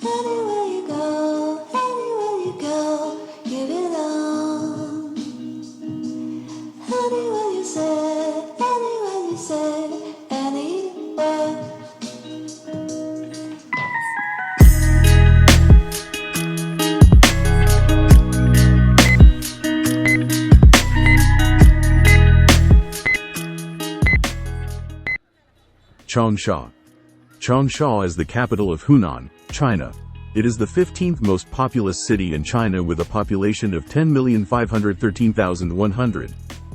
Anywhere you go, give it on. Anywhere you say, anywhere. Changsha. Changsha is the capital of Hunan, China. It is the 15th most populous city in China with a population of 10,513,100,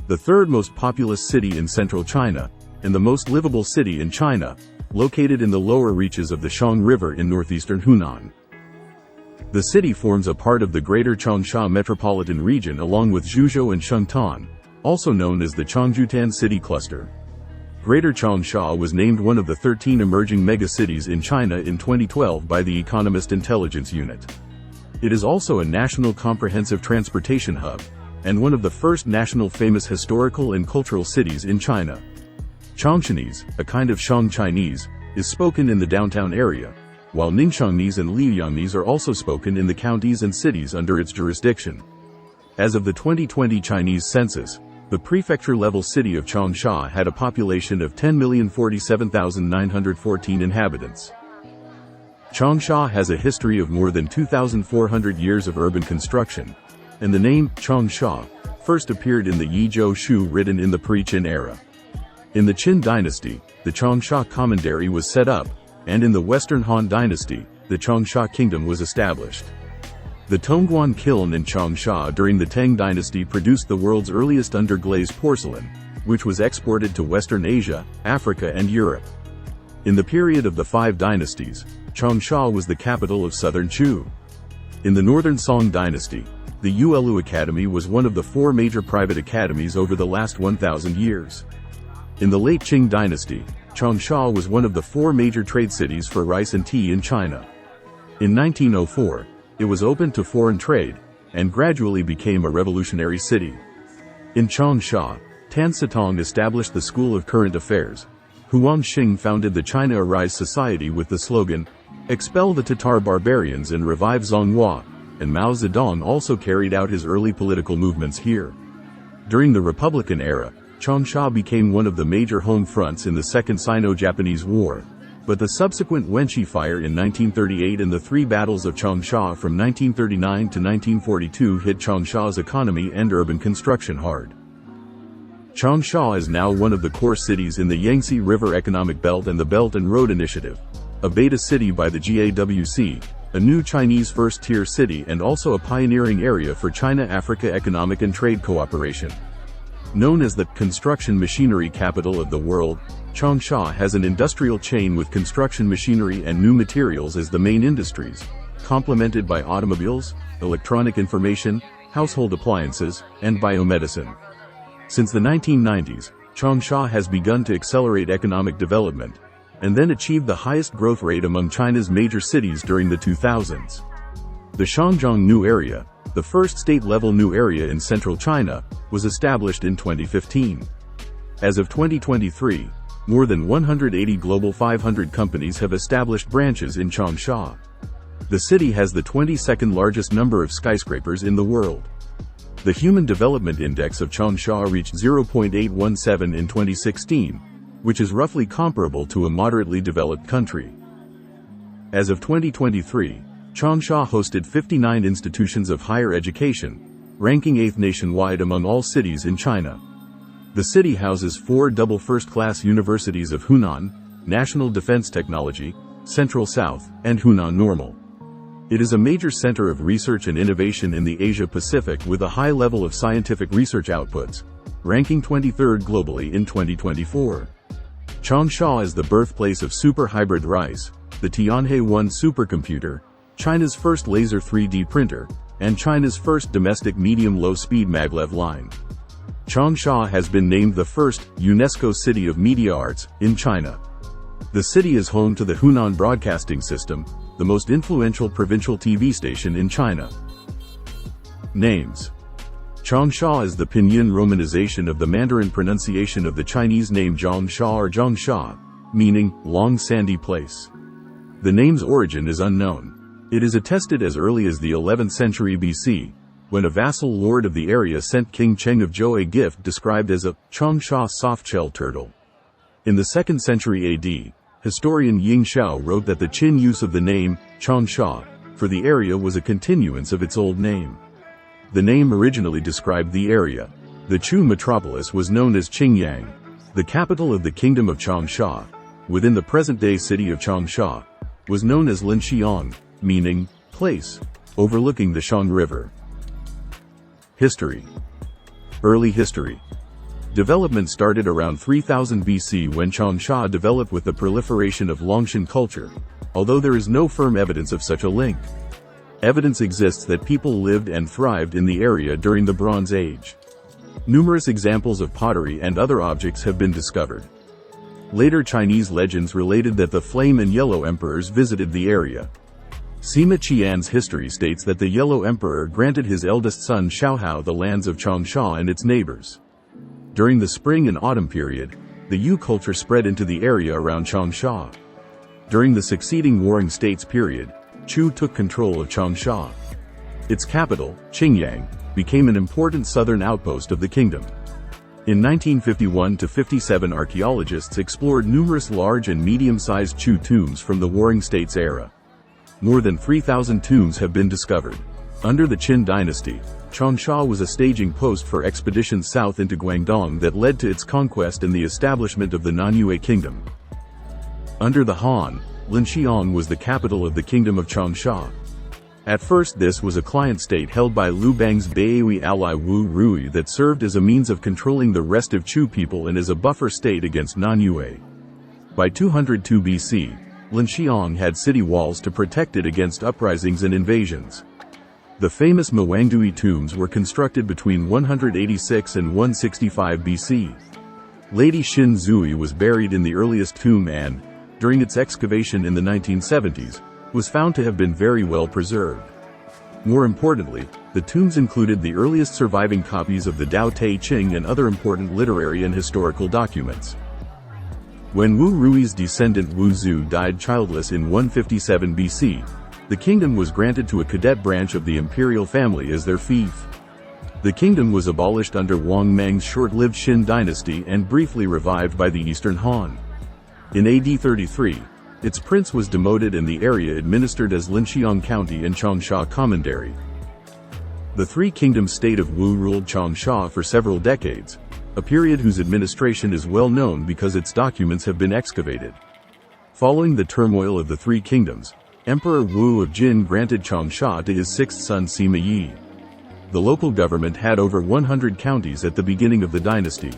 the third most populous city in central China, and the most livable city in China, located in the lower reaches of the Xiang River in northeastern Hunan. The city forms a part of the Greater Changsha metropolitan region along with Zhuzhou and Shengtan, also known as the Changjutan City Cluster. Greater Changsha was named one of the 13 emerging megacities in China in 2012 by the Economist Intelligence Unit. It is also a national comprehensive transportation hub, and one of the first national famous historical and cultural cities in China. Changshanese, a kind of Shang Chinese, is spoken in the downtown area, while Ningxiangnese and Liuyangnese are also spoken in the counties and cities under its jurisdiction. As of the 2020 Chinese census, the prefecture-level city of Changsha had a population of 10,047,914 inhabitants. Changsha has a history of more than 2,400 years of urban construction, and the name Changsha first appeared in the Yizhou Shu written in the pre-Qin era. In the Qin dynasty, the Changsha Commandery was set up, and in the Western Han dynasty, the Changsha Kingdom was established. The Tongguan kiln in Changsha during the Tang dynasty produced the world's earliest underglazed porcelain, which was exported to Western Asia, Africa and Europe. In the period of the Five Dynasties, Changsha was the capital of southern Chu. In the Northern Song dynasty, the Yuelu Academy was one of the four major private academies over the last 1,000 years. In the late Qing dynasty, Changsha was one of the four major trade cities for rice and tea in China. In 1904, it was opened to foreign trade, and gradually became a revolutionary city. In Changsha, Tan Sitong established the School of Current Affairs. Huang Xing founded the China Arise Society with the slogan, "Expel the Tatar barbarians and revive Zhonghua," and Mao Zedong also carried out his early political movements here. During the Republican era, Changsha became one of the major home fronts in the Second Sino-Japanese War, but the subsequent Wenxi Fire in 1938 and the three battles of Changsha from 1939 to 1942 hit Changsha's economy and urban construction hard. Changsha is now one of the core cities in the Yangtze River Economic Belt and the Belt and Road Initiative, a beta city by the GAWC, a new Chinese first-tier city and also a pioneering area for China-Africa economic and trade cooperation. Known as the construction machinery capital of the world, Changsha has an industrial chain with construction machinery and new materials as the main industries, complemented by automobiles, electronic information, household appliances, and biomedicine. Since the 1990s, Changsha has begun to accelerate economic development, and then achieved the highest growth rate among China's major cities during the 2000s. The Shangjiang New Area, the first state-level new area in central China, was established in 2015. As of 2023, more than 180 Global 500 companies have established branches in Changsha. The city has the 22nd largest number of skyscrapers in the world. The Human Development Index of Changsha reached 0.817 in 2016, which is roughly comparable to a moderately developed country. As of 2023, Changsha hosted 59 institutions of higher education, ranking 8th nationwide among all cities in China. The city houses 4 double first-class universities of Hunan, National Defense Technology, Central South, and Hunan Normal. It is a major center of research and innovation in the Asia-Pacific with a high level of scientific research outputs, ranking 23rd globally in 2024. Changsha is the birthplace of super hybrid rice, the Tianhe-1 supercomputer, China's first laser 3D printer, and China's first domestic medium-low-speed maglev line. Changsha has been named the first UNESCO City of Media Arts in China. The city is home to the Hunan Broadcasting System, the most influential provincial TV station in China. Names. Changsha is the pinyin romanization of the Mandarin pronunciation of the Chinese name Zhongsha or Zhongsha, meaning long sandy place. The name's origin is unknown. It is attested as early as the 11th century BC, when a vassal lord of the area sent King Cheng of Zhou a gift described as a Changsha softshell turtle. In the 2nd century AD, historian Ying Xiao wrote that the Qin use of the name Changsha for the area was a continuance of its old name. The name originally described the area. The Chu metropolis was known as Qingyang, the capital of the kingdom of Changsha, within the present-day city of Changsha, was known as Linxiang, meaning place, overlooking the Shang River. History. Early history. Development started around 3000 BC when Changsha developed with the proliferation of Longshan culture, although there is no firm evidence of such a link. Evidence exists that people lived and thrived in the area during the Bronze Age. Numerous examples of pottery and other objects have been discovered. Later Chinese legends related that the Flame and Yellow Emperors visited the area. Sima Qian's history states that the Yellow Emperor granted his eldest son Xiaohao the lands of Changsha and its neighbors. During the spring and autumn period, the Yu culture spread into the area around Changsha. During the succeeding Warring States period, Chu took control of Changsha. Its capital, Qingyang, became an important southern outpost of the kingdom. In 1951-57 archaeologists explored numerous large and medium-sized Chu tombs from the Warring States era. More than 3,000 tombs have been discovered. Under the Qin dynasty, Changsha was a staging post for expeditions south into Guangdong that led to its conquest and the establishment of the Nanyue kingdom. Under the Han, Linxiang was the capital of the kingdom of Changsha. At first this was a client state held by Liu Bang's Baihui ally Wu Rui that served as a means of controlling the rest of Chu people and as a buffer state against Nanyue. By 202 BC, Linxiang had city walls to protect it against uprisings and invasions. The famous Mwangdui tombs were constructed between 186 and 165 BC. Lady Xin Zui was buried in the earliest tomb and, during its excavation in the 1970s, was found to have been very well preserved. More importantly, the tombs included the earliest surviving copies of the Tao Te Ching and other important literary and historical documents. When Wu Rui's descendant Wu Zu died childless in 157 BC, the kingdom was granted to a cadet branch of the imperial family as their fief. The kingdom was abolished under Wang Meng's short-lived Xin dynasty and briefly revived by the Eastern Han. In AD 33, its prince was demoted and the area administered as Linxiang County and Changsha Commandery. The three-kingdom state of Wu ruled Changsha for several decades, a period whose administration is well known because its documents have been excavated. Following the turmoil of the three kingdoms, Emperor Wu of Jin granted Changsha to his sixth son Sima Yi. The local government had over 100 counties at the beginning of the dynasty.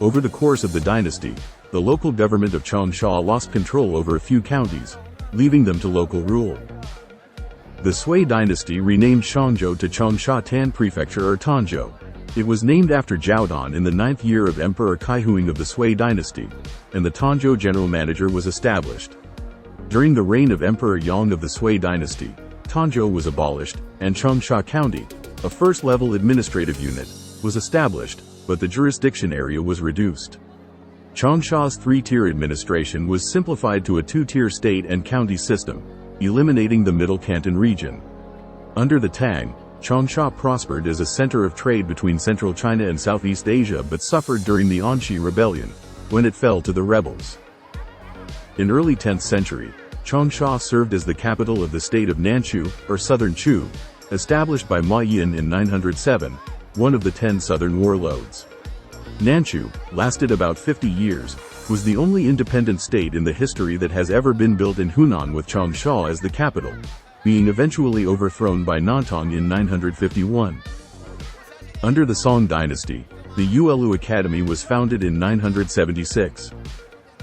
Over the course of the dynasty, the local government of Changsha lost control over a few counties, leaving them to local rule. The Sui dynasty renamed Shangzhou to Changsha Tan Prefecture or Tanzhou. It was named after Jiaodan in the 9th year of Emperor Kaihuang of the Sui dynasty, and the Tanzhou general manager was established. During the reign of Emperor Yang of the Sui dynasty, Tanzhou was abolished, and Changsha County, a first-level administrative unit, was established, but the jurisdiction area was reduced. Changsha's three-tier administration was simplified to a two-tier state and county system, eliminating the Middle Canton region. Under the Tang, Changsha prospered as a center of trade between central China and Southeast Asia but suffered during the Anxi Rebellion, when it fell to the rebels. In early 10th century, Changsha served as the capital of the state of Nanchu, or Southern Chu, established by Ma Yin in 907, one of the 10 southern warlords. Nanchu, lasted about 50 years, was the only independent state in the history that has ever been built in Hunan with Changsha as the capital, being eventually overthrown by Nantong in 951. Under the Song dynasty, the Yuelu Academy was founded in 976.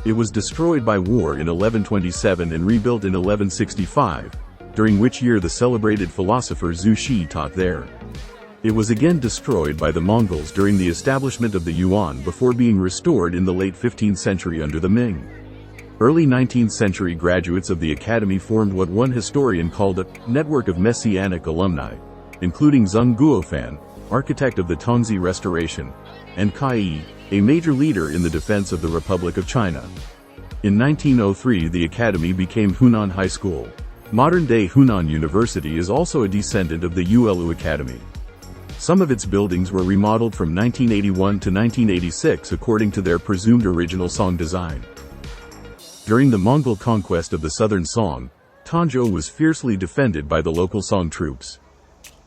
It was destroyed by war in 1127 and rebuilt in 1165, during which year the celebrated philosopher Zhu Xi taught there. It was again destroyed by the Mongols during the establishment of the Yuan before being restored in the late 15th century under the Ming. Early 19th century graduates of the academy formed what one historian called a network of messianic alumni, including Zheng Guofan, architect of the Tongzi Restoration, and Kai Yi, a major leader in the defense of the Republic of China. In 1903 the academy became Hunan High School. Modern-day Hunan University is also a descendant of the Ulu Academy. Some of its buildings were remodeled from 1981 to 1986 according to their presumed original Song design. During the Mongol conquest of the southern Song, Tanzhou was fiercely defended by the local Song troops.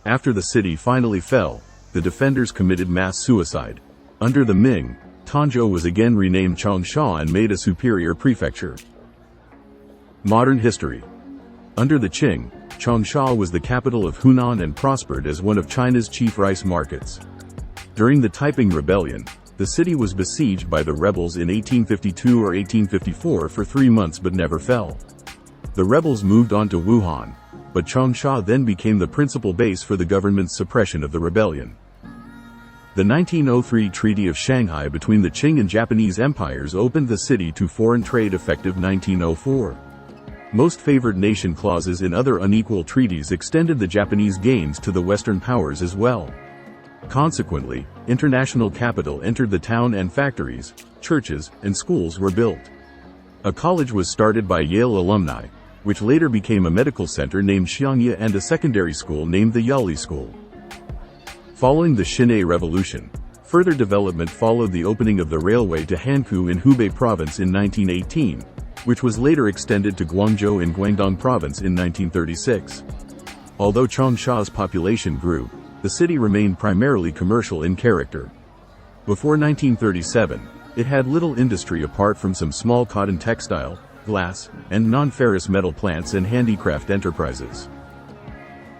After the city finally fell, the defenders committed mass suicide. Under the Ming, Tanzhou was again renamed Changsha and made a superior prefecture. Modern history. Under the Qing, Changsha was the capital of Hunan and prospered as one of China's chief rice markets. During the Taiping Rebellion, the city was besieged by the rebels in 1852 or 1854 for 3 months but never fell. The rebels moved on to Wuhan, but Changsha then became the principal base for the government's suppression of the rebellion. The 1903 Treaty of Shanghai between the Qing and Japanese empires opened the city to foreign trade effective 1904. Most favored nation clauses in other unequal treaties extended the Japanese gains to the Western powers as well. Consequently, international capital entered the town and factories, churches, and schools were built. A college was started by Yale alumni, which later became a medical center named Xiangye and a secondary school named the Yali School. Following the Xinhai Revolution, further development followed the opening of the railway to Hankou in Hubei province in 1918, which was later extended to Guangzhou in Guangdong province in 1936. Although Changsha's population grew, the city remained primarily commercial in character. Before 1937, it had little industry apart from some small cotton textile, glass, and non-ferrous metal plants and handicraft enterprises.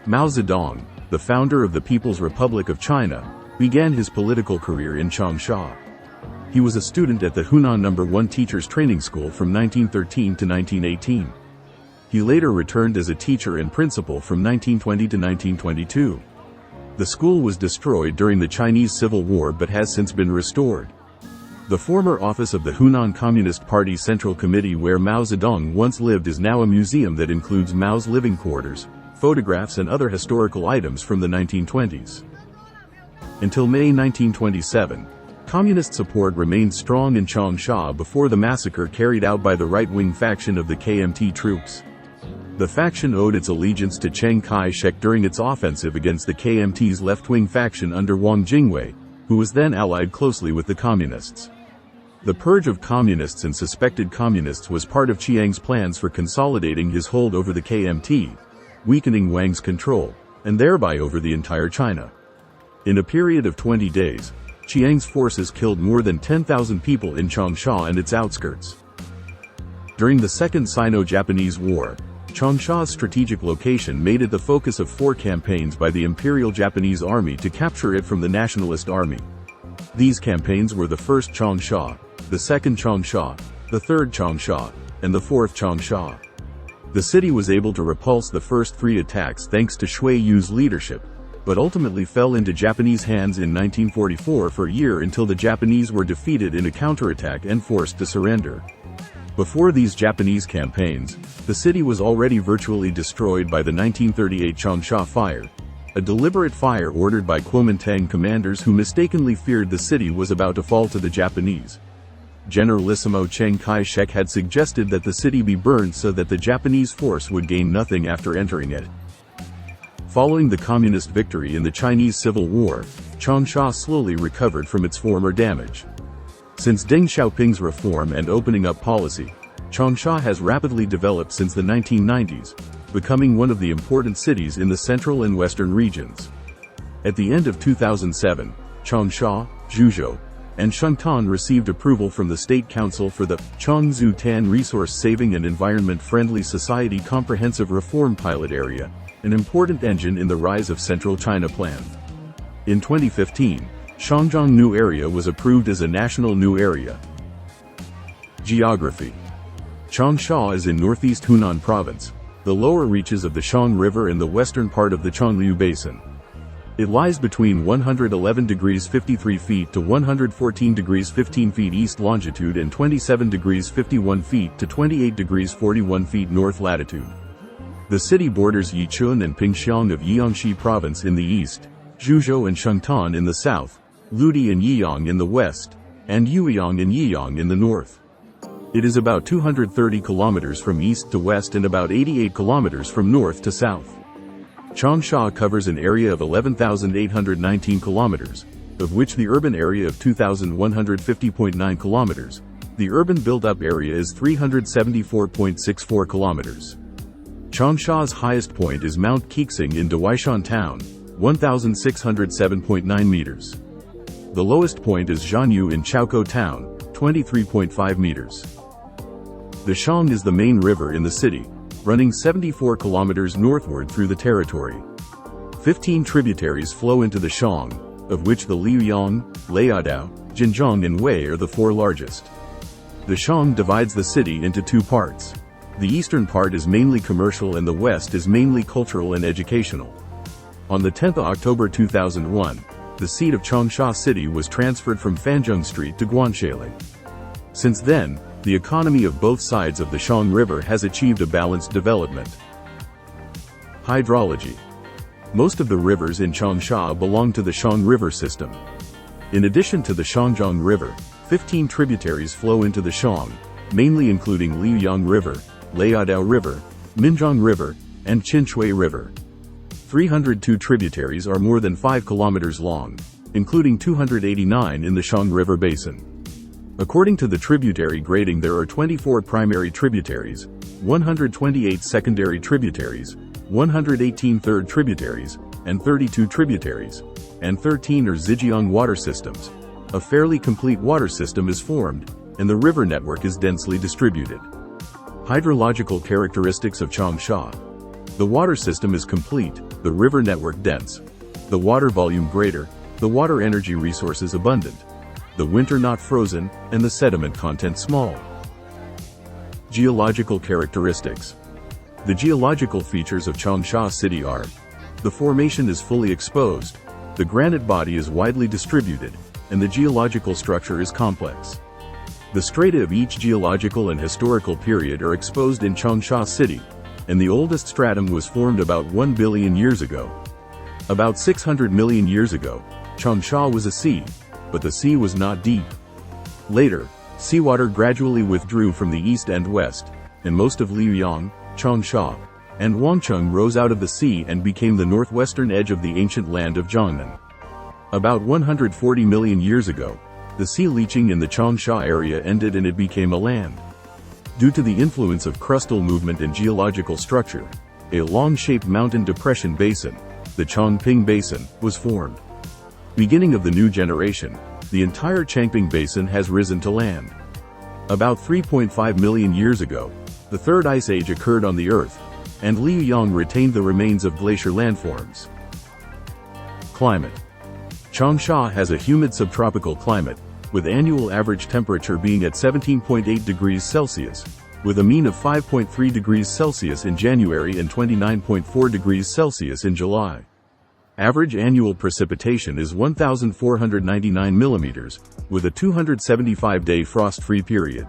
Mao Zedong, the founder of the People's Republic of China, began his political career in Changsha. He was a student at the Hunan No. 1 Teachers Training School from 1913 to 1918. He later returned as a teacher and principal from 1920 to 1922. The school was destroyed during the Chinese Civil War but has since been restored. The former office of the Hunan Communist Party Central Committee where Mao Zedong once lived is now a museum that includes Mao's living quarters, photographs and other historical items from the 1920s. Until May 1927, Communist support remained strong in Changsha before the massacre carried out by the right-wing faction of the KMT troops. The faction owed its allegiance to Chiang Kai-shek during its offensive against the KMT's left-wing faction under Wang Jingwei, who was then allied closely with the Communists. The purge of communists and suspected communists was part of Chiang's plans for consolidating his hold over the KMT, weakening Wang's control, and thereby over the entire China. In a period of 20 days, Chiang's forces killed more than 10,000 people in Changsha and its outskirts. During the Second Sino-Japanese War, Changsha's strategic location made it the focus of 4 campaigns by the Imperial Japanese Army to capture it from the Nationalist Army. These campaigns were the First Changsha, the Second Changsha, the Third Changsha, and the Fourth Changsha. The city was able to repulse the first 3 attacks thanks to Shui Yu's leadership, but ultimately fell into Japanese hands in 1944 for a year until the Japanese were defeated in a counterattack and forced to surrender. Before these Japanese campaigns, the city was already virtually destroyed by the 1938 Changsha Fire, a deliberate fire ordered by Kuomintang commanders who mistakenly feared the city was about to fall to the Japanese. Generalissimo Chiang Kai-shek had suggested that the city be burned so that the Japanese force would gain nothing after entering it. Following the communist victory in the Chinese Civil War, Changsha slowly recovered from its former damage. Since Deng Xiaoping's reform and opening up policy, Changsha has rapidly developed since the 1990s, becoming one of the important cities in the central and western regions. At the end of 2007, Changsha, Zhuzhou, and Shangtan received approval from the State Council for the Changzhou Tan Resource Saving and Environment Friendly Society Comprehensive Reform Pilot Area, an important engine in the Rise of Central China Plan. In 2015, Shangjiang New Area was approved as a national new area. Geography. Changsha is in northeast Hunan province, the lower reaches of the Xiang River and the western part of the Changliu Basin. It lies between 111 degrees 53 feet to 114 degrees 15 feet east longitude and 27 degrees 51 feet to 28 degrees 41 feet north latitude. The city borders Yichun and Pingxiang of Jiangxi province in the east, Zhuzhou and Shangtan in the south, Ludi and Yiyang in the west, and Yueyang and Yiyang in the north. It is about 230 kilometers from east to west and about 88 kilometers from north to south. Changsha covers an area of 11,819 kilometers, of which the urban area of 2,150.9 kilometers. The urban built-up area is 374.64 kilometers. Changsha's highest point is Mount Kexing in Dawaishan town, 1,607.9 meters. The lowest point is Zhanyu in Chaokou town, 23.5 meters. The Shang is the main river in the city, running 74 kilometers northward through the territory. 15 tributaries flow into the Shang, of which the Liuyang, Liaodao, Jinjiang and Wei are the four largest. The Shang divides the city into two parts. The eastern part is mainly commercial and the west is mainly cultural and educational. On the 10th of October 2001, the seat of Changsha City was transferred from Fanzhong Street to Guanshaili. Since then, the economy of both sides of the Shang River has achieved a balanced development. Hydrology. Most of the rivers in Changsha belong to the Shang River system. In addition to the Shangjiang River, 15 tributaries flow into the Shang, mainly including Liuyang River, Liaodao River, Minjiang River, and Qinshui River. 302 tributaries are more than 5 kilometers long, including 289 in the Shang River basin. According to the tributary grading, there are 24 primary tributaries, 128 secondary tributaries, 118 third tributaries, and 32 tributaries, and 13 are Zhejiang water systems. A fairly complete water system is formed, and the river network is densely distributed. Hydrological characteristics of Changsha. The water system is complete, the river network dense, the water volume greater, the water energy resources abundant, the winter not frozen, and the sediment content small. Geological characteristics. The geological features of Changsha City are: the formation is fully exposed, the granite body is widely distributed, and the geological structure is complex. The strata of each geological and historical period are exposed in Changsha City, and the oldest stratum was formed about 1 billion years ago. About 600 million years ago, Changsha was a sea, but the sea was not deep. Later, seawater gradually withdrew from the east and west, and most of Liuyang, Changsha, and Wangcheng rose out of the sea and became the northwestern edge of the ancient land of Jiangnan. About 140 million years ago, the sea leaching in the Changsha area ended and it became a land. Due to the influence of crustal movement and geological structure, a long-shaped mountain depression basin, the Changping Basin, was formed. Beginning of the new generation, the entire Changping Basin has risen to land. About 3.5 million years ago, the third ice age occurred on the Earth, and Liuyang retained the remains of glacier landforms. Climate. Changsha has a humid subtropical climate, with annual average temperature being at 17.8 degrees Celsius, with a mean of 5.3 degrees Celsius in January and 29.4 degrees Celsius in July. Average annual precipitation is 1,499 millimeters, with a 275-day frost-free period.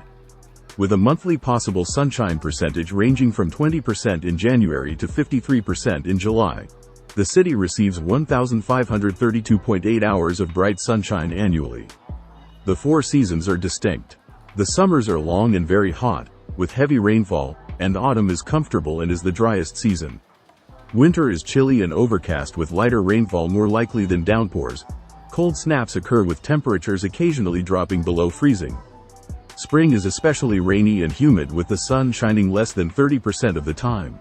With a monthly possible sunshine percentage ranging from 20% in January to 53% in July, the city receives 1,532.8 hours of bright sunshine annually. The four seasons are distinct. The summers are long and very hot, with heavy rainfall, and autumn is comfortable and is the driest season. Winter is chilly and overcast with lighter rainfall more likely than downpours. Cold snaps occur with temperatures occasionally dropping below freezing. Spring is especially rainy and humid with the sun shining less than 30% of the time.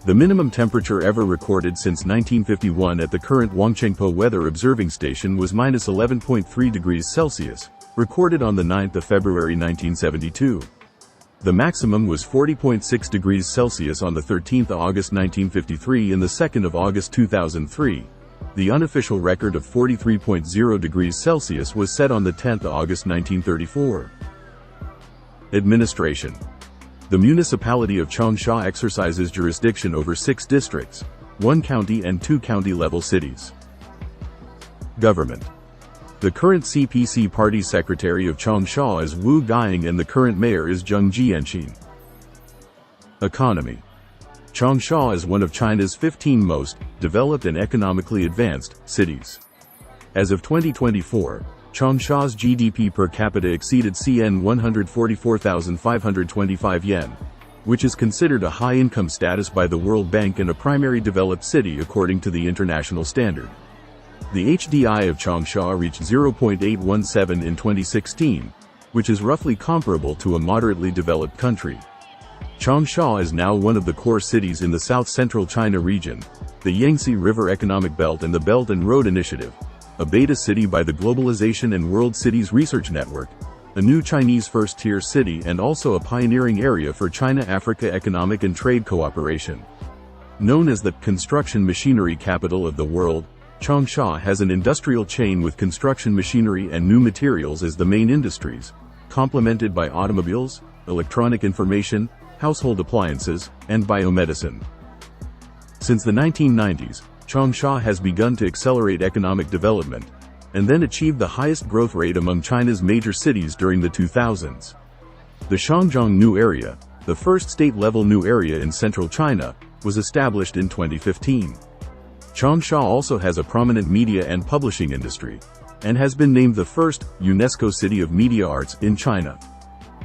The minimum temperature ever recorded since 1951 at the current Wangchengpo Weather Observing Station was minus 11.3 degrees Celsius, recorded on the 9th of February 1972. The maximum was 40.6 degrees Celsius on the 13th of August 1953 and the 2nd of August 2003. The unofficial record of 43.0 degrees Celsius was set on the 10th of August 1934. Administration. The municipality of Changsha exercises jurisdiction over 6 districts, 1 county and 2 county-level cities. Government. The current CPC party secretary of Changsha is Wu Gaiying and the current mayor is Zheng Jianxin. Economy. Changsha is one of China's 15 most developed and economically advanced cities. As of 2024, Changsha's GDP per capita exceeded CNY 144,525 yen, which is considered a high-income status by the World Bank and a primary developed city according to the international standard. The HDI of Changsha reached 0.817 in 2016, which is roughly comparable to a moderately developed country. Changsha is now one of the core cities in the south-central China region, the Yangtze River Economic Belt and the Belt and Road Initiative, a beta city by the Globalization and World Cities Research Network, a new Chinese first-tier city and also a pioneering area for China-Africa economic and trade cooperation. Known as the construction machinery capital of the world, Changsha has an industrial chain with construction machinery and new materials as the main industries, complemented by automobiles, electronic information, household appliances, and biomedicine. Since the 1990s, Changsha has begun to accelerate economic development, and then achieved the highest growth rate among China's major cities during the 2000s. The Shanjiang New Area, the first state-level new area in central China, was established in 2015. Changsha also has a prominent media and publishing industry, and has been named the first UNESCO City of Media Arts in China.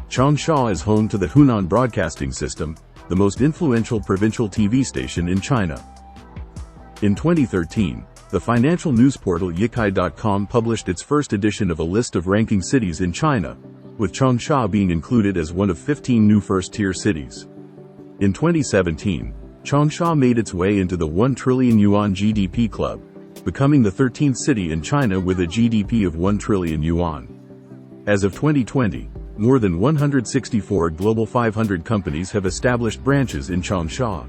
Changsha is home to the Hunan Broadcasting System, the most influential provincial TV station in China. In 2013, the financial news portal Yikai.com published its first edition of a list of ranking cities in China, with Changsha being included as one of 15 new first-tier cities. In 2017, Changsha made its way into the 1 trillion yuan GDP club, becoming the 13th city in China with a GDP of 1 trillion yuan. As of 2020, more than 164 Global 500 companies have established branches in Changsha.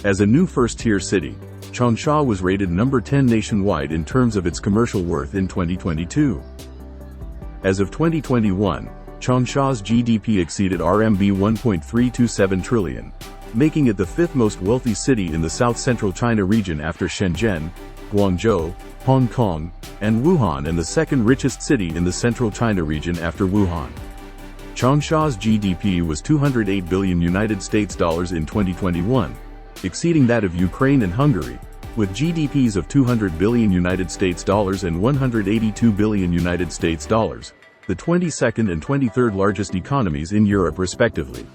As a new first-tier city, Changsha was rated number 10 nationwide in terms of its commercial worth in 2022. As of 2021, Changsha's GDP exceeded RMB 1.327 trillion, making it the fifth most wealthy city in the south-central China region after Shenzhen, Guangzhou, Hong Kong, and Wuhan, and the second richest city in the central China region after Wuhan. Changsha's GDP was 208 billion United States dollars in 2021, exceeding that of Ukraine and Hungary, with GDPs of 200 billion United States dollars and 182 billion United States dollars, the 22nd and 23rd largest economies in Europe respectively.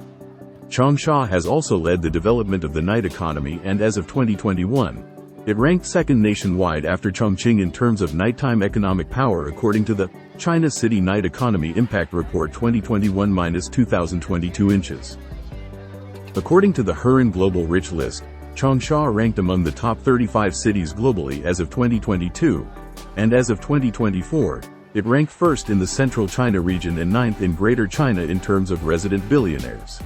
Changsha has also led the development of the night economy, and as of 2021, it ranked second nationwide after Chongqing in terms of nighttime economic power according to the China City Night Economy Impact Report 2021-2022 inches. According to the Hurun Global Rich List, Changsha ranked among the top 35 cities globally as of 2022, and as of 2024, it ranked first in the central China region and ninth in Greater China in terms of resident billionaires.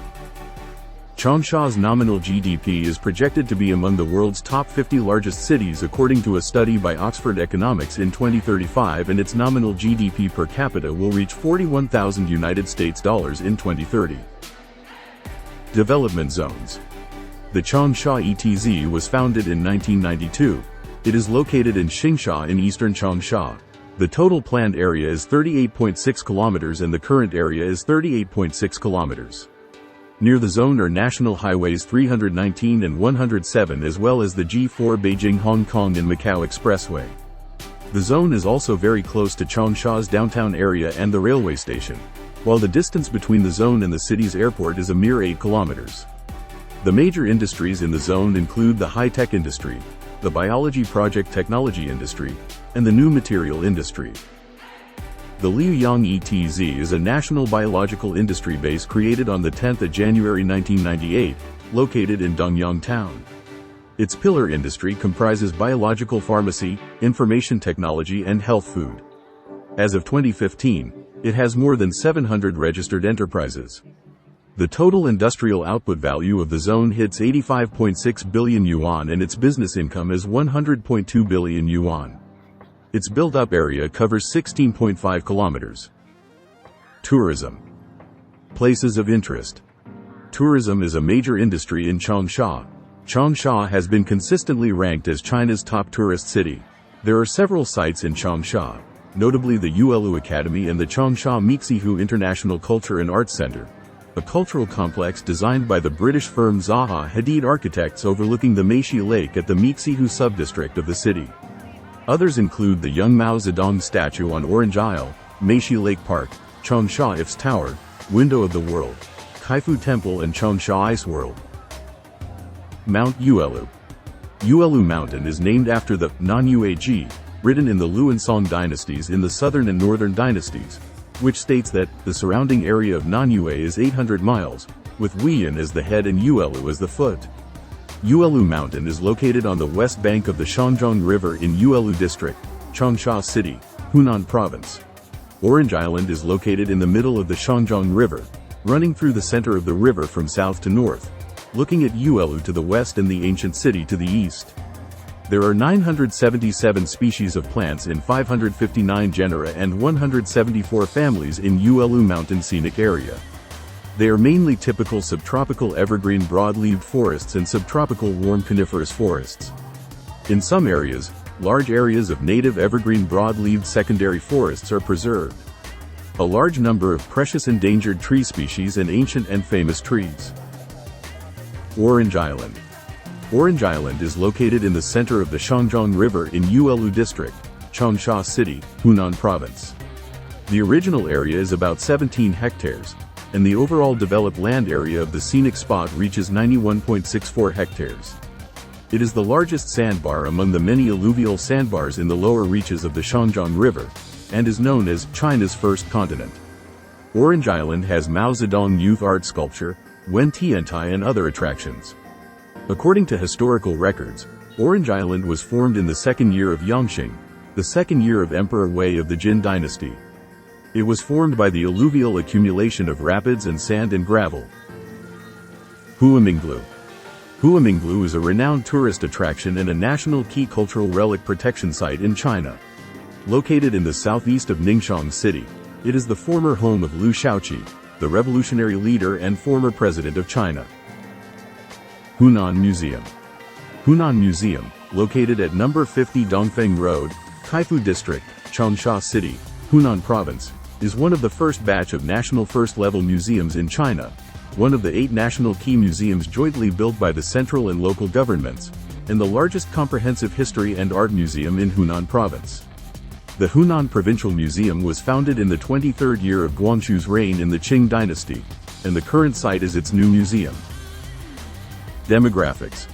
Changsha's nominal GDP is projected to be among the world's top 50 largest cities according to a study by Oxford Economics in 2035, and its nominal GDP per capita will reach 41,000 United States dollars in 2030. Development zones. The Changsha ETZ was founded in 1992. It is located in Changsha in eastern Changsha. The total planned area is 38.6 kilometers and the current area is 38.6 kilometers. Near the zone are National Highways 319 and 107 as well as the G4 Beijing-Hong Kong and Macau Expressway. The zone is also very close to Changsha's downtown area and the railway station, while the distance between the zone and the city's airport is a mere 8 kilometers. The major industries in the zone include the high-tech industry, the biology project technology industry, and the new material industry. The Liuyang ETZ is a national biological industry base created on the 10th of January 1998, located in Dongyang town. Its pillar industry comprises biological pharmacy, information technology and health food. As of 2015, it has more than 700 registered enterprises. The total industrial output value of the zone hits 85.6 billion yuan and its business income is 100.2 billion yuan. Its built-up area covers 16.5 kilometers. Tourism. Places of interest. Tourism is a major industry in Changsha. Changsha has been consistently ranked as China's top tourist city. There are several sites in Changsha, notably the Yuelu Academy and the Changsha Mixihu International Culture and Arts Center, a cultural complex designed by the British firm Zaha Hadid Architects overlooking the Meishi Lake at the Mixihu sub-district of the city. Others include the Young Mao Zedong statue on Orange Isle, Meishi Lake Park, Changsha If's Tower, Window of the World, Kaifu Temple and Changsha Ice World. Mount Yuelu. Yuelu Mountain is named after the Non-Yueg, written in the Lu and Song dynasties in the southern and northern dynasties, which states that the surrounding area of Non-Yue is 800 miles, with Huiyan as the head and Yuelu as the foot. Yuelu Mountain is located on the west bank of the Shanjiang River in Yuelu District, Changsha City, Hunan Province. Orange Island is located in the middle of the Shanjiang River, running through the center of the river from south to north, looking at Yuelu to the west and the ancient city to the east. There are 977 species of plants in 559 genera and 174 families in Yuelu Mountain Scenic Area. They are mainly typical subtropical evergreen broad-leaved forests and subtropical warm coniferous forests. In some areas, large areas of native evergreen broad-leaved secondary forests are preserved. A large number of precious endangered tree species and ancient and famous trees. Orange Island. Orange Island is located in the center of the Shanjiang River in Yuelu District, Changsha City, Hunan Province. The original area is about 17 hectares, and the overall developed land area of the scenic spot reaches 91.64 hectares. It is the largest sandbar among the many alluvial sandbars in the lower reaches of the Shanjiang River, and is known as China's first continent. Orange Island has Mao Zedong youth art sculpture, Wen Tiantai and other attractions. According to historical records, Orange Island was formed in the second year of Yangqing, the second year of Emperor Wei of the Jin dynasty. It was formed by the alluvial accumulation of rapids and sand and gravel. Huaminglu. Huaminglu is a renowned tourist attraction and a national key cultural relic protection site in China. Located in the southeast of Ningxiang City, it is the former home of Liu Shaoqi, the revolutionary leader and former president of China. Hunan Museum. Hunan Museum, located at number 50 Dongfeng Road, Kaifu District, Changsha City, Hunan Province, is one of the first batch of national first-level museums in China, one of the 8 national key museums jointly built by the central and local governments, and the largest comprehensive history and art museum in Hunan Province. The Hunan Provincial Museum was founded in the 23rd year of Guangxu's reign in the Qing dynasty, and the current site is its new museum. Demographics.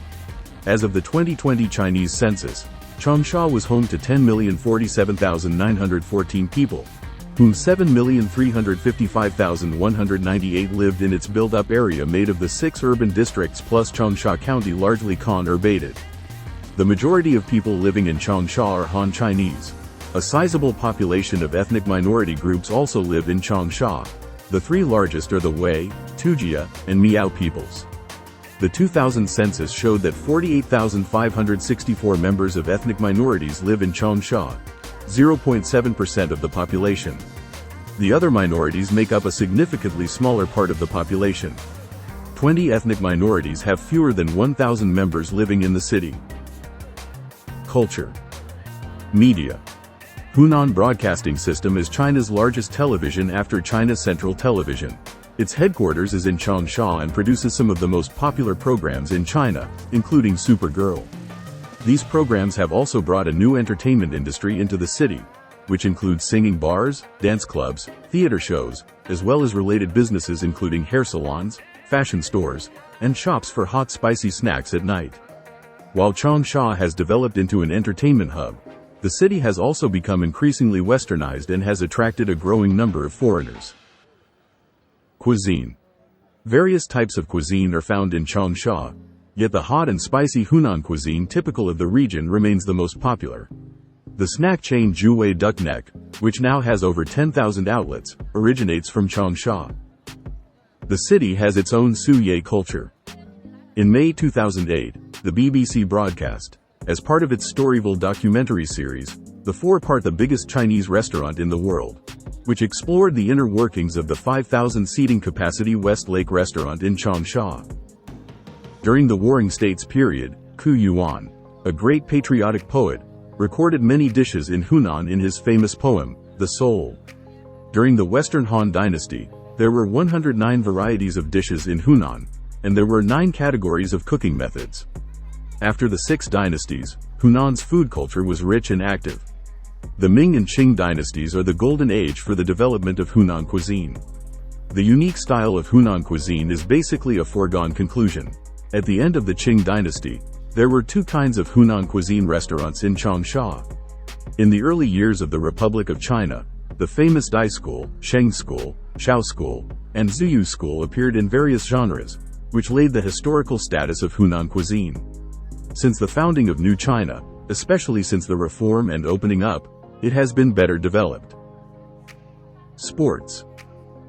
As of the 2020 Chinese census, Changsha was home to 10,047,914 people, whom 7,355,198 lived in its built-up area made of the 6 urban districts plus Changsha County largely conurbated. The majority of people living in Changsha are Han Chinese. A sizable population of ethnic minority groups also live in Changsha. The 3 largest are the Wei, Tujia, and Miao peoples. The 2000 census showed that 48,564 members of ethnic minorities live in Changsha, 0.7% of the population. The other minorities make up a significantly smaller part of the population. 20 ethnic minorities have fewer than 1,000 members living in the city. Culture. Media. Hunan Broadcasting System is China's largest television after China Central Television. Its headquarters is in Changsha and produces some of the most popular programs in China, including Supergirl. These programs have also brought a new entertainment industry into the city, which includes singing bars, dance clubs, theater shows, as well as related businesses including hair salons, fashion stores, and shops for hot spicy snacks at night. While Changsha has developed into an entertainment hub, the city has also become increasingly westernized and has attracted a growing number of foreigners. Cuisine. Various types of cuisine are found in Changsha, yet the hot and spicy Hunan cuisine typical of the region remains the most popular. The snack chain Juwei Duck Neck, which now has over 10,000 outlets, originates from Changsha. The city has its own Suye culture. In May 2008, the BBC broadcast, as part of its Storyville documentary series, The 4-part The Biggest Chinese Restaurant in the World, which explored the inner workings of the 5,000-seating capacity West Lake restaurant in Changsha. During the Warring States period, Ku Yuan, a great patriotic poet, recorded many dishes in Hunan in his famous poem, The Soul. During the Western Han Dynasty, there were 109 varieties of dishes in Hunan, and there were 9 categories of cooking methods. After the Six Dynasties, Hunan's food culture was rich and active. The Ming and Qing dynasties are the golden age for the development of Hunan cuisine. The unique style of Hunan cuisine is basically a foregone conclusion. At the end of the Qing dynasty, there were two kinds of Hunan cuisine restaurants in Changsha. In the early years of the Republic of China, the famous Dai School, Sheng School, Shao School, and Ziyu School appeared in various genres, which laid the historical status of Hunan cuisine. Since the founding of New China, especially since the reform and opening up, it has been better developed. Sports.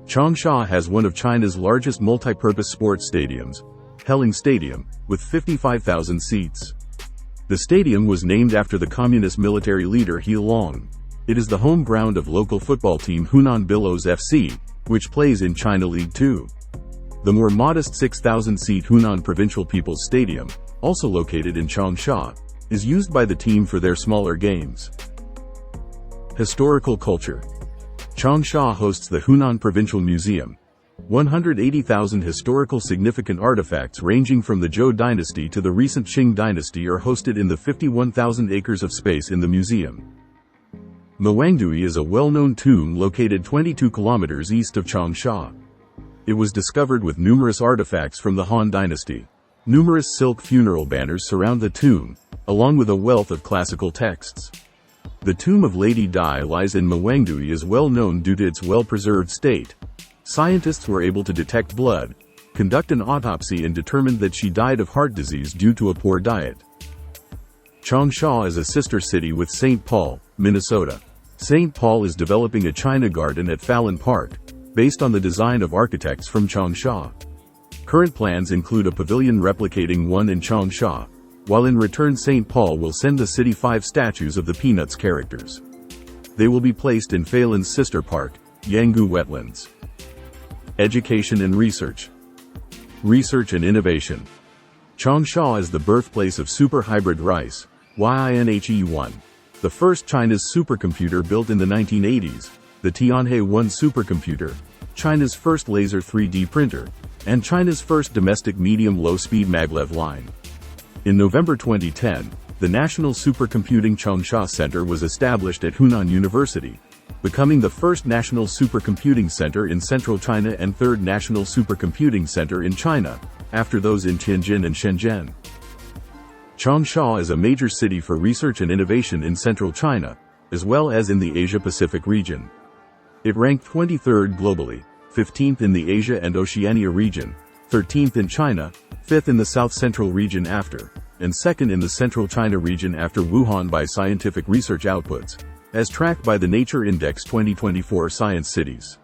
Changsha has one of China's largest multi-purpose sports stadiums, Heling Stadium, with 55,000 seats. The stadium was named after the communist military leader He Long. It is the home ground of local football team Hunan Billows FC, which plays in China League 2. The more modest 6,000-seat Hunan Provincial People's Stadium, also located in Changsha, is used by the team for their smaller games. Historical culture. Changsha hosts the Hunan Provincial Museum. 180,000 historical significant artifacts ranging from the Zhou dynasty to the recent Qing dynasty are hosted in the 51,000 acres of space in the museum. Mawangdui is a well-known tomb located 22 kilometers east of Changsha. It was discovered with numerous artifacts from the Han dynasty. Numerous silk funeral banners surround the tomb, along with a wealth of classical texts. The tomb of Lady Dai lies in Mawangdui is well known due to its well-preserved state. Scientists were able to detect blood, conduct an autopsy and determined that she died of heart disease due to a poor diet. Changsha is a sister city with St. Paul, Minnesota. St. Paul is developing a China garden at Fallon Park, based on the design of architects from Changsha. Current plans include a pavilion replicating one in Changsha, while in return St. Paul will send the city 5 statues of the Peanuts characters. They will be placed in Fallon's sister park, Yanggu Wetlands. Education and research. Research and innovation. Changsha is the birthplace of super hybrid rice, YINHE-1. The first China's supercomputer built in the 1980s, the Tianhe-1 supercomputer, China's first laser 3D printer, and China's first domestic medium low-speed maglev line. In November 2010, the National Supercomputing Changsha Center was established at Hunan University, becoming the first national supercomputing center in central China and third national supercomputing center in China, after those in Tianjin and Shenzhen. Changsha is a major city for research and innovation in central China, as well as in the Asia-Pacific region. It ranked 23rd globally, 15th in the Asia and Oceania region, 13th in China, 5th in the South-Central region after, and 2nd in the Central China region after Wuhan by scientific research outputs, as tracked by the Nature Index 2024 Science Cities.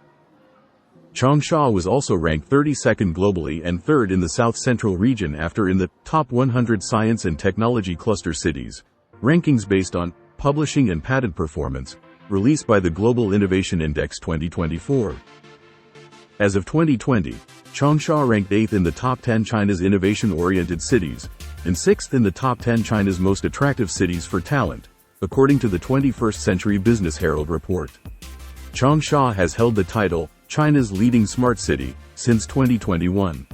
Changsha was also ranked 32nd globally and 3rd in the South-Central region after in the Top 100 Science and Technology Cluster Cities, rankings based on publishing and patent performance, released by the Global Innovation Index 2024. As of 2020, Changsha ranked 8th in the top 10 China's innovation-oriented cities, and 6th in the top 10 China's most attractive cities for talent, according to the 21st Century Business Herald report. Changsha has held the title, China's leading smart city, since 2021.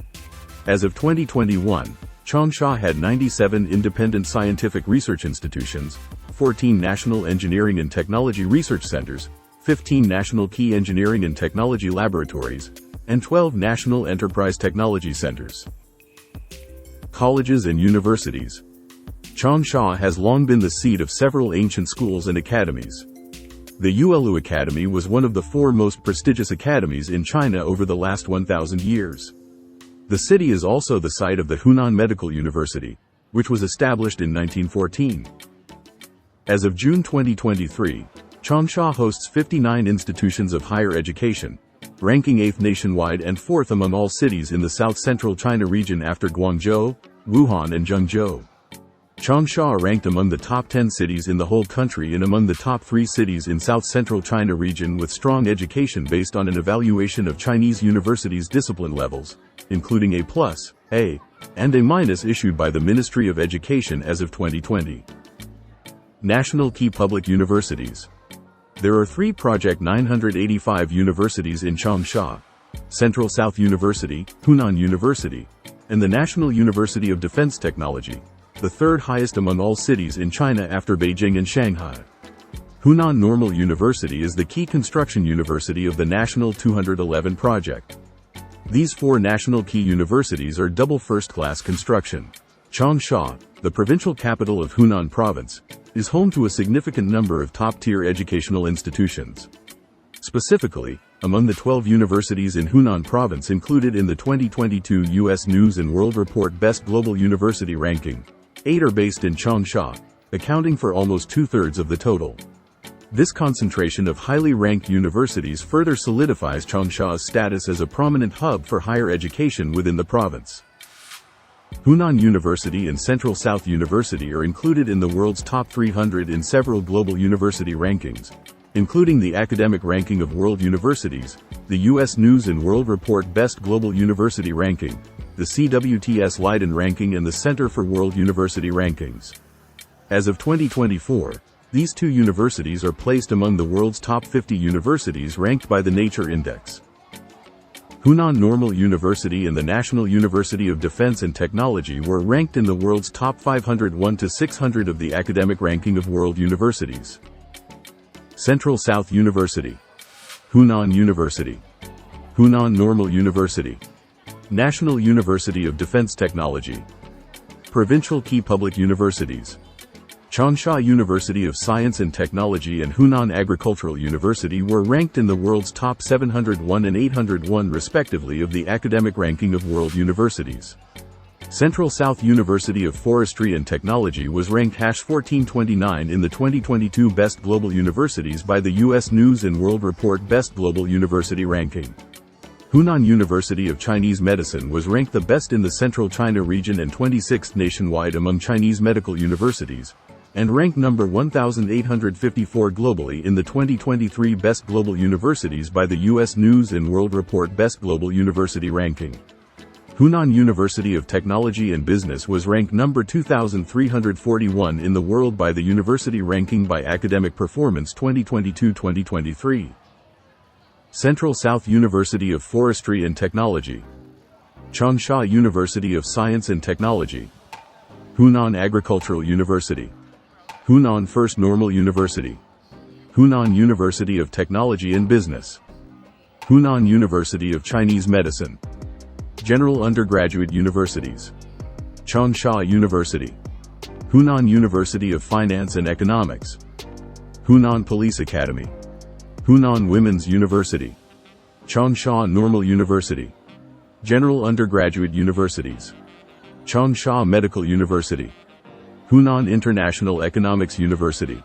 As of 2021, Changsha had 97 independent scientific research institutions, 14 national engineering and technology research centers, 15 national key engineering and technology laboratories, and 12 national enterprise technology centers. Colleges and universities. Changsha has long been the seat of several ancient schools and academies. The Yuelu Academy was one of the 4 most prestigious academies in China over the last 1,000 years. The city is also the site of the Hunan Medical University, which was established in 1914. As of June 2023, Changsha hosts 59 institutions of higher education, ranking 8th nationwide and 4th among all cities in the south-central China region after Guangzhou, Wuhan and Zhengzhou. Changsha ranked among the top 10 cities in the whole country and among the top 3 cities in south-central China region with strong education based on an evaluation of Chinese universities' discipline levels, including A+, A, and A- issued by the Ministry of Education as of 2020. National Key Public Universities. There are 3 Project 985 universities in Changsha: Central South University, Hunan University, and the National University of Defense Technology, the third highest among all cities in China after Beijing and Shanghai. Hunan Normal University is the key construction university of the National 211 project. These four national key universities are double first-class construction. Changsha, the provincial capital of Hunan Province, is home to a significant number of top-tier educational institutions. Specifically, among the 12 universities in Hunan Province included in the 2022 U.S. News & World Report Best Global University Ranking, 8 are based in Changsha, accounting for almost two-thirds of the total. This concentration of highly ranked universities further solidifies Changsha's status as a prominent hub for higher education within the province. Hunan University and Central South University are included in the world's top 300 in several global university rankings, including the Academic Ranking of World Universities, the U.S. News & World Report Best Global University Ranking, the CWTS Leiden Ranking and the Center for World University Rankings. As of 2024, these two universities are placed among the world's top 50 universities ranked by the Nature Index. Hunan Normal University and the National University of Defense and Technology were ranked in the world's top 501 to 600 of the Academic Ranking of World Universities. Central South University, Hunan University, Hunan Normal University, National University of Defense Technology, Provincial Key Public Universities, Changsha University of Science and Technology and Hunan Agricultural University were ranked in the world's top 701 and 801 respectively of the Academic Ranking of World Universities. Central South University of Forestry and Technology was ranked #1429 in the 2022 Best Global Universities by the U.S. News & World Report Best Global University Ranking. Hunan University of Chinese Medicine was ranked the best in the Central China region and 26th nationwide among Chinese medical universities, and ranked number 1,854 globally in the 2023 Best Global Universities by the U.S. News & World Report Best Global University Ranking. Hunan University of Technology and Business was ranked number 2,341 in the world by the University Ranking by Academic Performance 2022-2023. Central South University of Forestry and Technology, Changsha University of Science and Technology, Hunan Agricultural University, Hunan First Normal University, Hunan University of Technology and Business, Hunan University of Chinese Medicine, General Undergraduate Universities, Changsha University, Hunan University of Finance and Economics, Hunan Police Academy, Hunan Women's University, Changsha Normal University, General Undergraduate Universities, Changsha Medical University, Hunan International Economics University,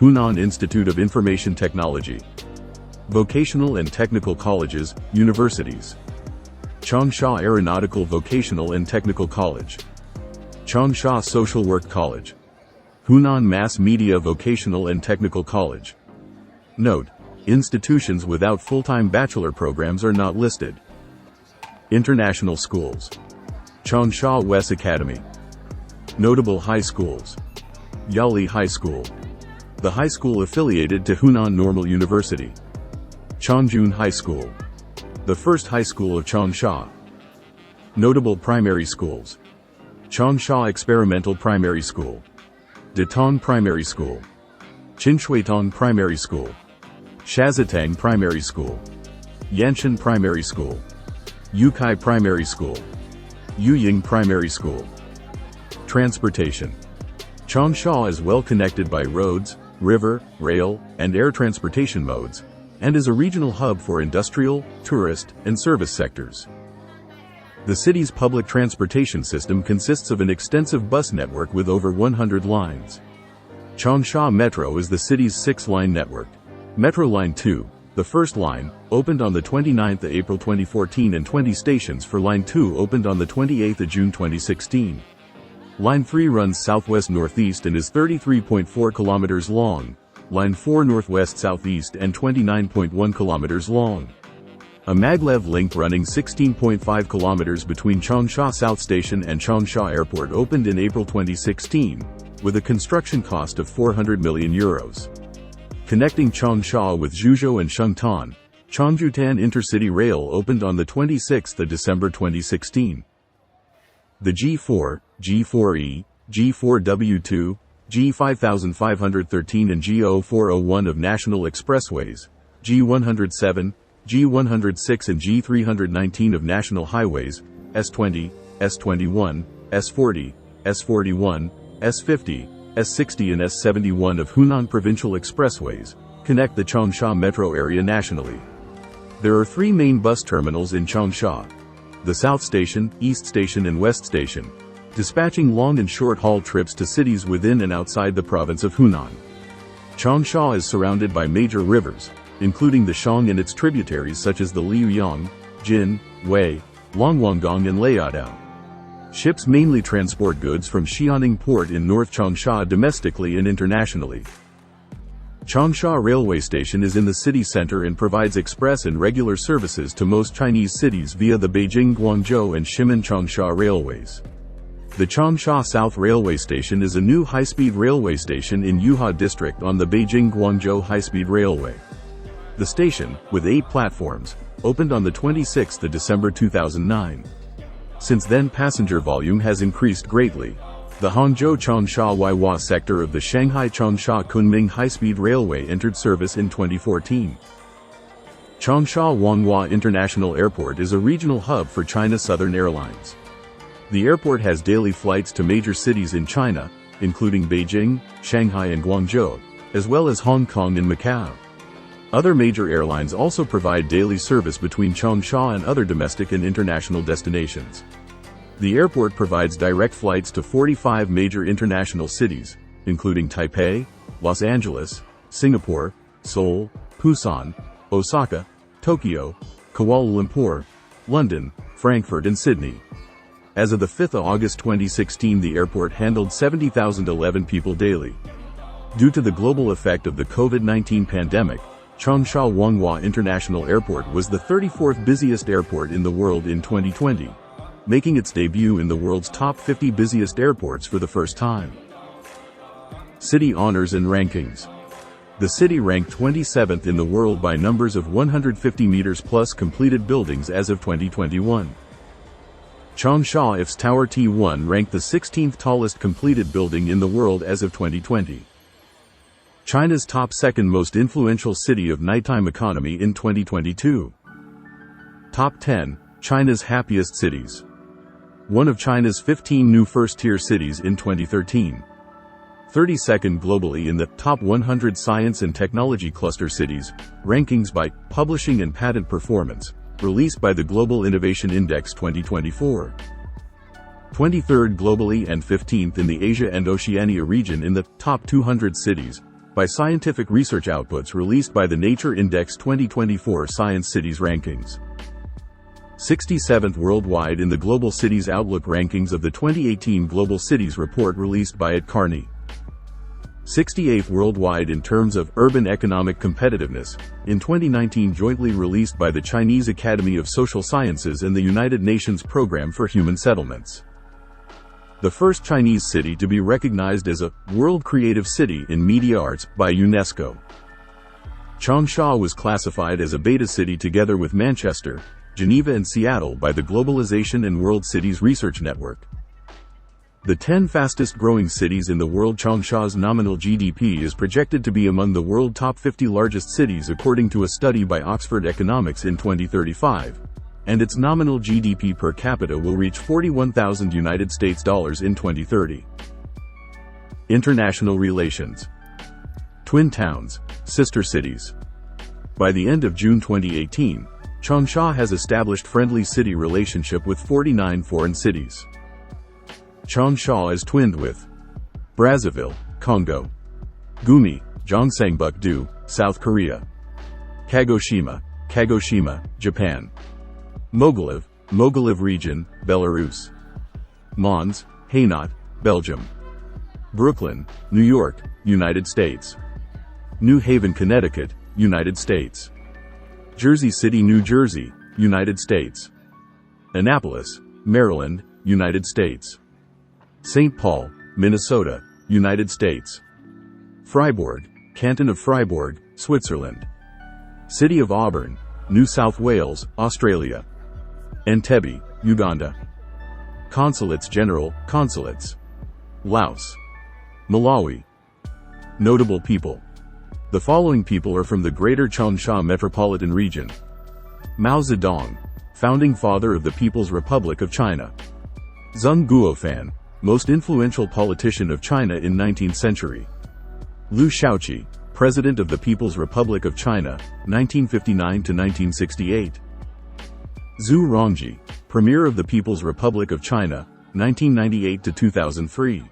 Hunan Institute of Information Technology, Vocational and Technical Colleges, Universities, Changsha Aeronautical Vocational and Technical College, Changsha Social Work College, Hunan Mass Media Vocational and Technical College. Note: institutions without full-time bachelor programs are not listed. International schools. Changsha West Academy. Notable high schools. Yali High School, the high school affiliated to Hunan Normal University. Changchun High School, the first high school of Changsha. Notable primary schools. Changsha Experimental Primary School, Datong Primary School, Qinshuitong Primary School, Shazatang Primary School, Yanshan Primary School, Yukai Primary School, Yuying Primary School. Transportation. Changsha is well connected by roads, river, rail, and air transportation modes, and is a regional hub for industrial, tourist, and service sectors. The city's public transportation system consists of an extensive bus network with over 100 lines. Changsha Metro is the city's 6-line network. Metro Line 2, the first line, opened on the 29th of April 2014 and 20 stations for Line 2 opened on the 28th of June 2016. Line 3 runs southwest-northeast and is 33.4 kilometers long. Line 4 northwest-southeast and 29.1 kilometers long. A maglev link running 16.5 kilometers between Changsha South Station and Changsha Airport opened in April 2016, with a construction cost of €400 million. Connecting Changsha with Zhuzhou and Shengtan, Changjutan Intercity Rail opened on the 26th of December 2016. The G4, G4E, G4W2, G5513 and G0401 of national expressways, G107, G106 and G319 of national highways, S20, S21, S40, S41, S50, S60 and S71 of Hunan provincial expressways, connect the Changsha metro area nationally. There are 3 main bus terminals in Changsha: the South Station, East Station and West Station, dispatching long and short-haul trips to cities within and outside the province of Hunan. Changsha is surrounded by major rivers, including the Shang and its tributaries such as the Liuyang, Jin, Wei, Longwanggang and Liaodao. Ships mainly transport goods from Xianing Port in North Changsha domestically and internationally. Changsha Railway Station is in the city center and provides express and regular services to most Chinese cities via the Beijing-Guangzhou and Ximen-Changsha railways. The Changsha South Railway Station is a new high-speed railway station in Yuhua District on the Beijing-Guangzhou High-Speed Railway. The station, with 8 platforms, opened on the 26th of December 2009. Since then passenger volume has increased greatly. The Hangzhou-Changsha Waiwa sector of the Shanghai-Changsha Kunming High-Speed Railway entered service in 2014. Changsha Wanghua International Airport is a regional hub for China Southern Airlines. The airport has daily flights to major cities in China, including Beijing, Shanghai and Guangzhou, as well as Hong Kong and Macau. Other major airlines also provide daily service between Changsha and other domestic and international destinations. The airport provides direct flights to 45 major international cities, including Taipei, Los Angeles, Singapore, Seoul, Busan, Osaka, Tokyo, Kuala Lumpur, London, Frankfurt and Sydney. As of the 5th of August 2016, the airport handled 70,011 people daily. Due to the global effect of the COVID-19 pandemic, Changsha Wanghua International Airport was the 34th busiest airport in the world in 2020, making its debut in the world's top 50 busiest airports for the first time. City honors and rankings. The city ranked 27th in the world by numbers of 150 meters plus completed buildings as of 2021. Changsha IFS Tower T1 ranked the 16th tallest completed building in the world as of 2020. China's top 2nd most influential city of nighttime economy in 2022. Top 10, China's happiest cities. One of China's 15 new first-tier cities in 2013. 32nd globally in the top 100 science and technology cluster cities, rankings by Publishing and Patent Performance, released by the Global Innovation Index 2024. 23rd globally and 15th in the Asia and Oceania region in the top 200 cities, by scientific research outputs released by the Nature Index 2024 Science Cities Rankings. 67th worldwide in the Global Cities Outlook rankings of the 2018 Global Cities Report released by Kearney. 68th worldwide in terms of urban economic competitiveness, in 2019 jointly released by the Chinese Academy of Social Sciences and the United Nations Programme for Human Settlements. The first Chinese city to be recognized as a World Creative City in Media Arts by UNESCO. Changsha was classified as a beta city together with Manchester, Geneva and Seattle by the Globalization and World Cities Research Network. The 10 fastest growing cities in the world. Changsha's nominal GDP is projected to be among the world top 50 largest cities according to a study by Oxford Economics in 2035, and its nominal GDP per capita will reach $41,000 in 2030. International relations. Twin towns, sister cities. By the end of June 2018, Changsha has established friendly city relationship with 49 foreign cities. Changsha is twinned with Brazzaville, Congo; Gumi, Gyeongsangbuk-do, South Korea; Kagoshima, Japan; Mogilev, Mogilev Region, Belarus; Mons, Hainaut, Belgium; Brooklyn, New York, United States; New Haven, Connecticut, United States; Jersey City, New Jersey, United States; Annapolis, Maryland, United States; St. Paul, Minnesota, United States; Freiburg, Canton of Fribourg, Switzerland; City of Auburn, New South Wales, Australia; Entebbe, Uganda. Consulates General, Consulates. Laos. Malawi. Notable people. The following people are from the Greater Changsha Metropolitan Region. Mao Zedong, founding father of the People's Republic of China. Zheng Guofan, most influential politician of China in 19th century. Liu Shaoqi, President of the People's Republic of China, 1959 to 1968. Zhu Rongji, Premier of the People's Republic of China, 1998 to 2003.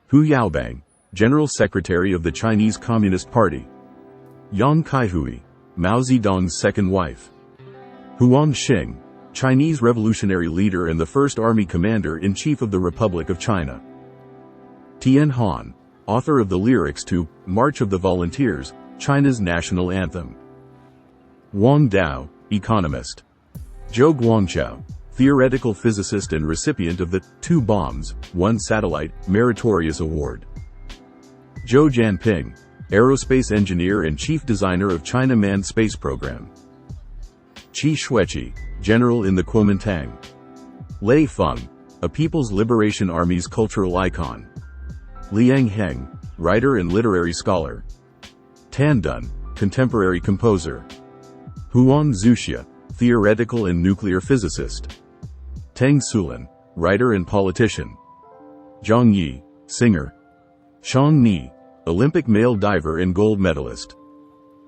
Hu Yaobang, General Secretary of the Chinese Communist Party. Yang Kaihui, Mao Zedong's second wife. Huang Xing, Chinese revolutionary leader and the first army commander-in-chief of the Republic of China. Tian Han, author of the lyrics to March of the Volunteers, China's national anthem. Wang Dao, economist. Zhou Guangqiao, theoretical physicist and recipient of the 2 bombs, 1 satellite, meritorious award. Zhou Jianping, aerospace engineer and chief designer of China manned space program. Qi Shueqi, general in the Kuomintang. Lei Feng, a People's Liberation Army's cultural icon. Liang Heng, writer and literary scholar. Tan Dun, contemporary composer. Huan Zuxia, theoretical and nuclear physicist. Teng Sulan, writer and politician. Zhang Yi, singer. Shang Ni, Olympic male diver and gold medalist.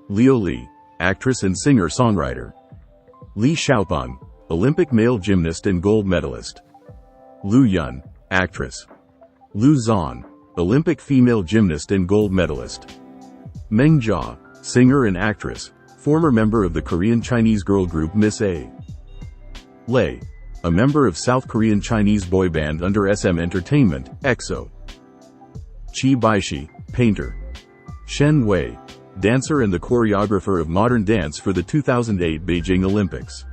Liu Li, actress and singer-songwriter. Li Xiaopeng, Olympic male gymnast and gold medalist. Lu Yun, actress. Lu Zhan, Olympic female gymnast and gold medalist. Meng Jia, singer and actress, former member of the Korean Chinese girl group Miss A. Lei, a member of South Korean Chinese boy band under SM Entertainment, EXO. Qi Baishi, painter. Shen Wei, dancer and the choreographer of modern dance for the 2008 Beijing Olympics.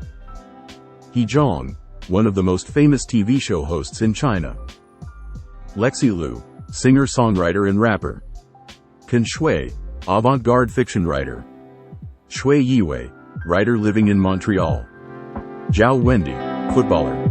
He Zhong, one of the most famous TV show hosts in China. Lexi Liu, singer-songwriter and rapper. Ken Shui, avant-garde fiction writer. Shui Yiwei, writer living in Montreal. Zhao Wendy, footballer.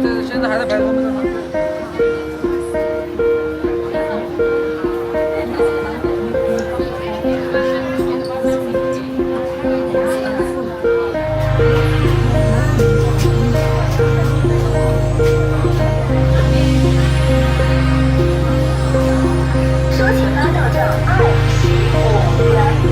这现在还在排队呢。说请拉到这25元。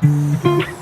嗯。